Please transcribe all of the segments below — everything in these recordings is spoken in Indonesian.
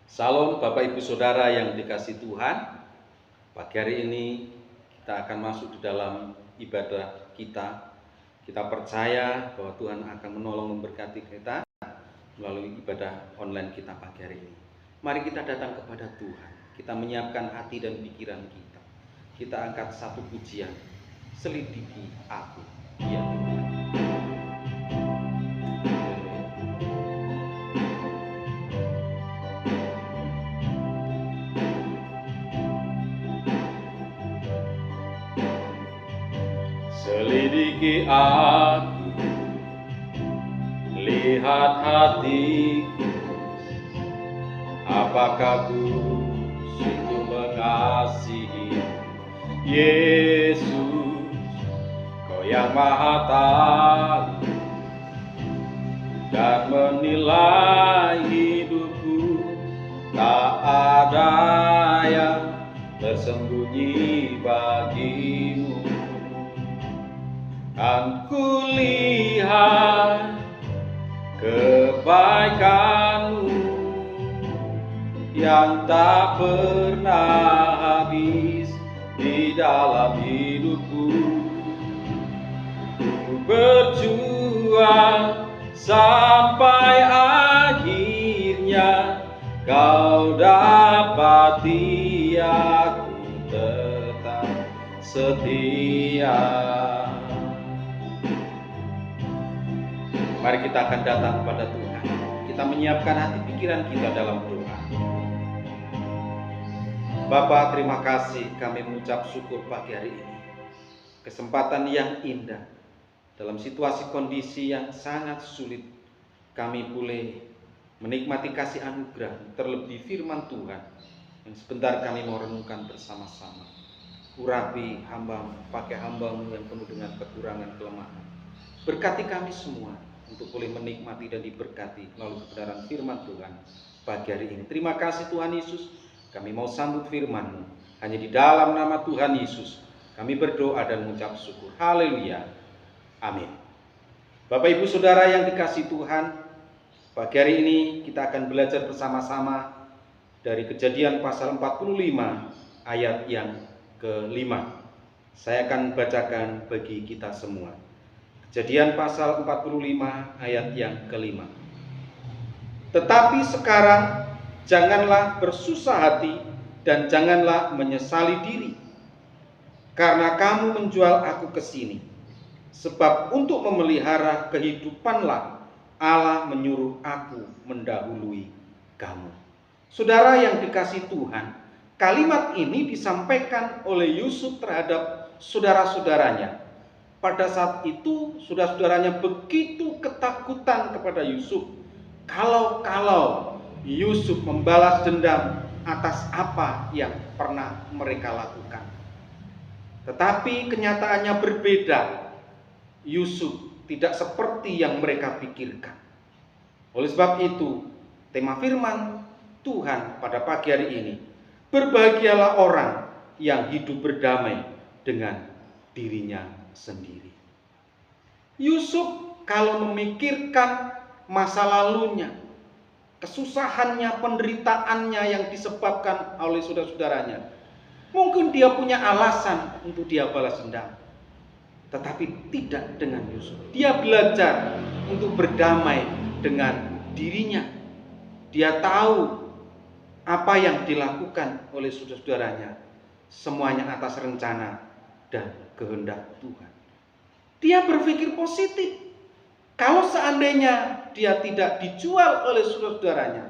Salam Bapak Ibu Saudara yang dikasihi Tuhan. Pagi hari ini kita akan masuk di dalam ibadah kita. Kita percaya bahwa Tuhan akan menolong memberkati kita melalui ibadah online kita pagi hari ini. Mari kita datang kepada Tuhan. Kita menyiapkan hati dan pikiran kita. Kita angkat satu pujian. Selidiki aku, ya Tuhan. Selidiki aku, lihat hatiku, apakah ku sungguh mengasihi Yesus, Kau yang Maha Tahu dan menilai hidupku. Tak ada yang tersembunyi bagimu. Kan kulihat kebaikanmu yang tak pernah habis di dalam hidupku. Ku berjuang sampai akhirnya Kau dapati aku tetap setia. Mari kita akan datang kepada Tuhan. Kita menyiapkan hati pikiran kita dalam doa. Bapa, terima kasih kami mengucap syukur pagi hari ini. Kesempatan yang indah dalam situasi kondisi yang sangat sulit, kami boleh menikmati kasih anugerah, terlebih firman Tuhan yang sebentar kami mau renungkan bersama-sama. Urapi hamba-Mu, pakai hamba-Mu yang penuh dengan kekurangan kelemahan. Berkati kami semua untuk boleh menikmati dan diberkati melalui kebenaran firman Tuhan pagi hari ini. Terima kasih Tuhan Yesus, kami mau sambut firman-Mu. Hanya di dalam nama Tuhan Yesus kami berdoa dan mengucap syukur. Haleluya. Amin. Bapak Ibu Saudara yang dikasihi Tuhan, pagi hari ini kita akan belajar bersama-sama dari Kejadian pasal 45 ayat yang ke-5. Saya akan bacakan bagi kita semua. Kejadian pasal 45 ayat yang ke-5. Tetapi sekarang janganlah bersusah hati dan janganlah menyesali diri, karena kamu menjual aku ke sini. Sebab untuk memelihara kehidupanlah Allah menyuruh aku mendahului kamu. Saudara yang dikasihi Tuhan, kalimat ini disampaikan oleh Yusuf terhadap saudara-saudaranya. Pada saat itu saudara-saudaranya begitu ketakutan kepada Yusuf. Kalau Yusuf membalas dendam atas apa yang pernah mereka lakukan. Tetapi kenyataannya berbeda. Yusuf tidak seperti yang mereka pikirkan. Oleh sebab itu, tema firman Tuhan pada pagi hari ini, berbahagialah orang yang hidup berdamai dengan dirinya sendiri. Yusuf kalau memikirkan masa lalunya, kesusahannya, penderitaannya yang disebabkan oleh saudara-saudaranya, mungkin dia punya alasan untuk dia balas dendam. Tetapi tidak dengan Yusuf. Dia belajar untuk berdamai dengan dirinya. Dia tahu apa yang dilakukan oleh saudara-saudaranya semuanya atas rencana dan kehendak Tuhan. Dia berpikir positif. Kalau seandainya dia tidak dijual oleh saudara-saudaranya,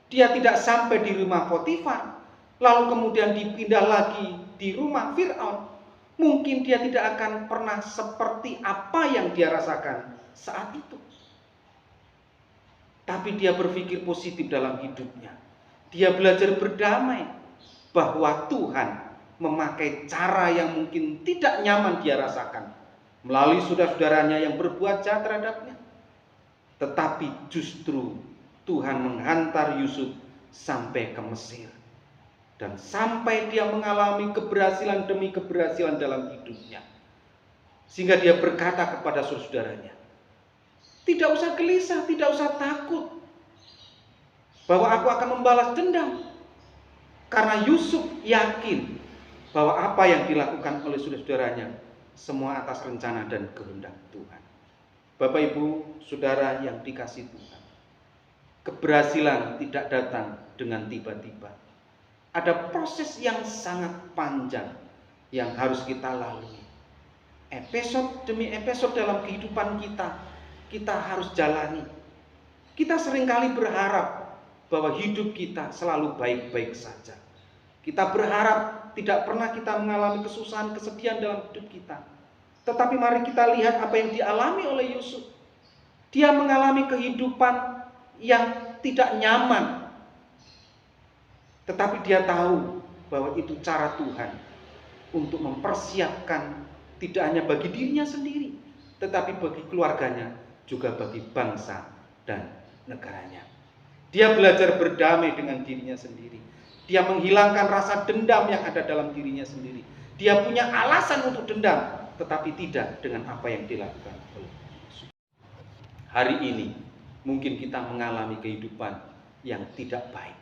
dia tidak sampai di rumah Potifar, lalu kemudian dipindah lagi di rumah Fir'aun, mungkin dia tidak akan pernah seperti apa yang dia rasakan saat itu. Tapi dia berpikir positif dalam hidupnya. Dia belajar berdamai bahwa Tuhan memakai cara yang mungkin tidak nyaman dia rasakan melalui saudara-saudaranya yang berbuat jahat terhadapnya. Tetapi justru Tuhan menghantar Yusuf sampai ke Mesir. Dan sampai dia mengalami keberhasilan demi keberhasilan dalam hidupnya. Sehingga dia berkata kepada saudara-saudaranya, tidak usah gelisah, tidak usah takut. bahwa aku akan membalas dendam. Karena Yusuf yakin bahwa apa yang dilakukan oleh saudara-saudaranya semua atas rencana dan kehendak Tuhan. Bapak Ibu, saudara yang dikasihi Tuhan, keberhasilan tidak datang dengan tiba-tiba. Ada proses yang sangat panjang yang harus kita lalui. Episode demi episode dalam kehidupan kita harus jalani. Kita seringkali berharap bahwa hidup kita selalu baik-baik saja. Kita berharap tidak pernah kita mengalami kesusahan, kesedihan dalam hidup kita. Tetapi mari kita lihat apa yang dialami oleh Yusuf. Dia mengalami kehidupan yang tidak nyaman. Tetapi dia tahu bahwa itu cara Tuhan untuk mempersiapkan tidak hanya bagi dirinya sendiri, tetapi bagi keluarganya, juga bagi bangsa dan negaranya. Dia belajar berdamai dengan dirinya sendiri. Dia menghilangkan rasa dendam yang ada dalam dirinya sendiri. Dia punya alasan untuk dendam, tetapi tidak dengan apa yang dilakukan oleh Yesus. Hari ini mungkin kita mengalami kehidupan yang tidak baik,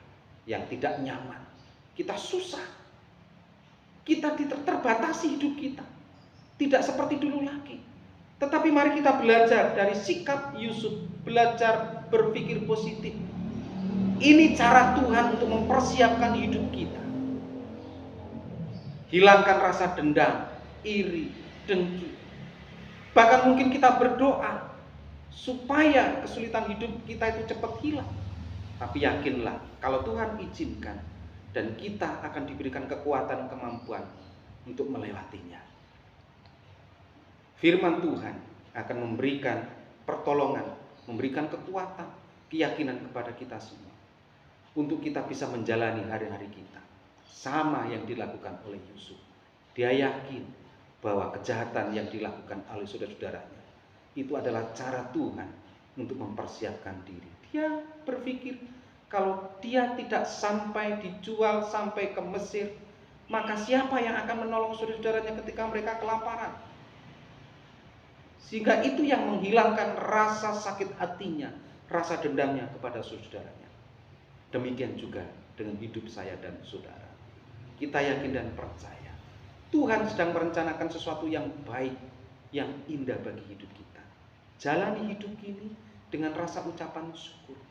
yang tidak nyaman. Kita susah. Kita terbatasi hidup kita. Tidak seperti dulu lagi. Tetapi mari kita belajar dari sikap Yusuf, belajar berpikir positif. Ini cara Tuhan untuk mempersiapkan hidup kita. Hilangkan rasa dendam, iri, dengki. Bahkan mungkin kita berdoa supaya kesulitan hidup kita itu cepat hilang. Tapi yakinlah, kalau Tuhan izinkan dan kita akan diberikan kekuatan, kemampuan untuk melewatinya. Firman Tuhan akan memberikan pertolongan, memberikan kekuatan, keyakinan kepada kita semua untuk kita bisa menjalani hari-hari kita sama yang dilakukan oleh Yusuf. Dia yakin bahwa kejahatan yang dilakukan oleh saudara-saudaranya itu adalah cara Tuhan untuk mempersiapkan diri. Dia berpikir kalau dia tidak sampai dijual sampai ke Mesir, maka siapa yang akan menolong saudara-saudaranya ketika mereka kelaparan? Sehingga itu yang menghilangkan rasa sakit hatinya, rasa dendamnya kepada saudaranya. Demikian juga dengan hidup saya dan saudara. Kita yakin dan percaya Tuhan sedang merencanakan sesuatu yang baik, yang indah bagi hidup kita. Jalani hidup ini dengan rasa ucapan syukur.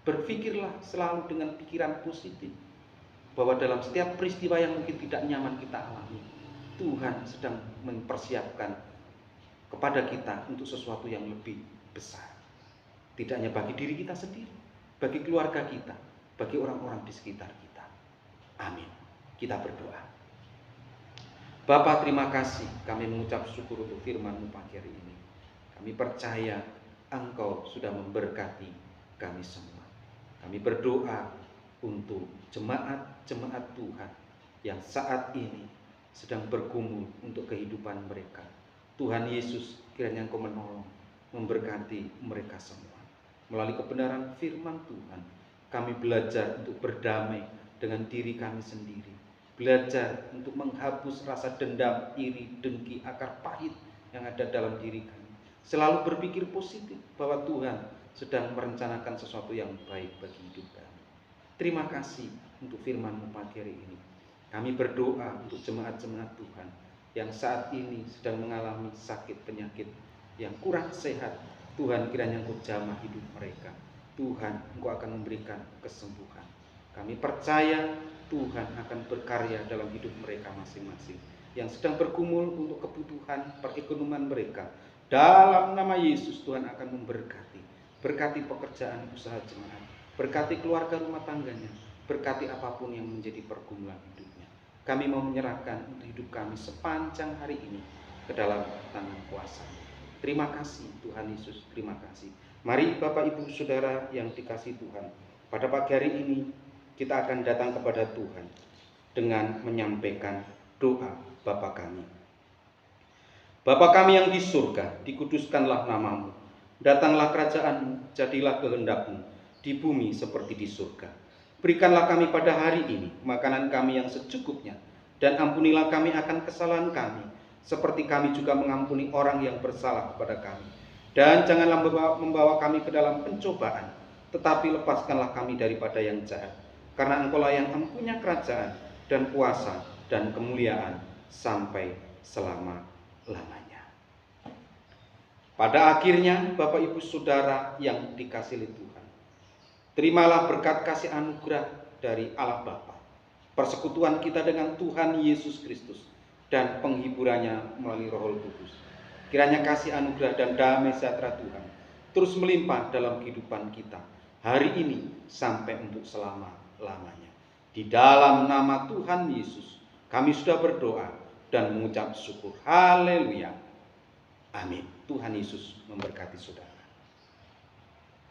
Berpikirlah selalu dengan pikiran positif, bahwa dalam setiap peristiwa yang mungkin tidak nyaman kita alami, Tuhan sedang mempersiapkan kepada kita untuk sesuatu yang lebih besar. Tidak hanya bagi diri kita sendiri, bagi keluarga kita, bagi orang-orang di sekitar kita. Amin. Kita berdoa. Bapa, terima kasih, kami mengucap syukur untuk firman-Mu pagi hari ini. Kami percaya Engkau sudah memberkati kami semua. Kami berdoa untuk jemaat-jemaat Tuhan yang saat ini sedang bergumul untuk kehidupan mereka. Tuhan Yesus, kiranya Engkau menolong, memberkati mereka semua. Melalui kebenaran firman Tuhan, kami belajar untuk berdamai dengan diri kami sendiri. Belajar untuk menghapus rasa dendam, iri, dengki, akar pahit yang ada dalam diri kami. Selalu berpikir positif bahwa Tuhan sedang merencanakan sesuatu yang baik bagi hidup kami. Terima kasih untuk firman-Mu pagi hari ini. Kami berdoa untuk jemaat-jemaat Tuhan yang saat ini sedang mengalami sakit penyakit yang kurang sehat. Tuhan, kiranya Engkau jamah hidup mereka. Tuhan, Engkau akan memberikan kesembuhan. Kami percaya Tuhan akan berkarya dalam hidup mereka masing-masing yang sedang bergumul untuk kebutuhan perekonomian mereka. Dalam nama Yesus, Tuhan akan memberkati. Berkati pekerjaan usaha jemaat, berkati keluarga rumah tangganya, berkati apapun yang menjadi pergumulan hidupnya. Kami mau menyerahkan untuk hidup kami sepanjang hari ini ke dalam tangan kuasa. Terima kasih Tuhan Yesus, terima kasih. Mari Bapak Ibu Saudara yang dikasihi Tuhan, pada pagi hari ini kita akan datang kepada Tuhan dengan menyampaikan doa Bapa kami. Bapa kami yang di surga, dikuduskanlah nama-Mu. Datanglah kerajaan-Mu, jadilah kehendak-Mu di bumi seperti di surga. Berikanlah kami pada hari ini makanan kami yang secukupnya, dan ampunilah kami akan kesalahan kami, seperti kami juga mengampuni orang yang bersalah kepada kami. Dan janganlah membawa kami ke dalam pencobaan, tetapi lepaskanlah kami daripada yang jahat. Karena Engkaulah yang mempunyai kerajaan dan kuasa dan kemuliaan sampai selama-lamanya. Pada akhirnya, Bapak Ibu Saudara yang dikasihi Tuhan, terimalah berkat kasih anugerah dari Allah Bapa, persekutuan kita dengan Tuhan Yesus Kristus, dan penghiburannya melalui Roh Kudus. Kiranya kasih anugerah dan damai sejahtera Tuhan terus melimpah dalam kehidupan kita hari ini sampai untuk selama-lamanya. Di dalam nama Tuhan Yesus, kami sudah berdoa dan mengucap syukur. Haleluya. Amin. Tuhan Yesus memberkati saudara.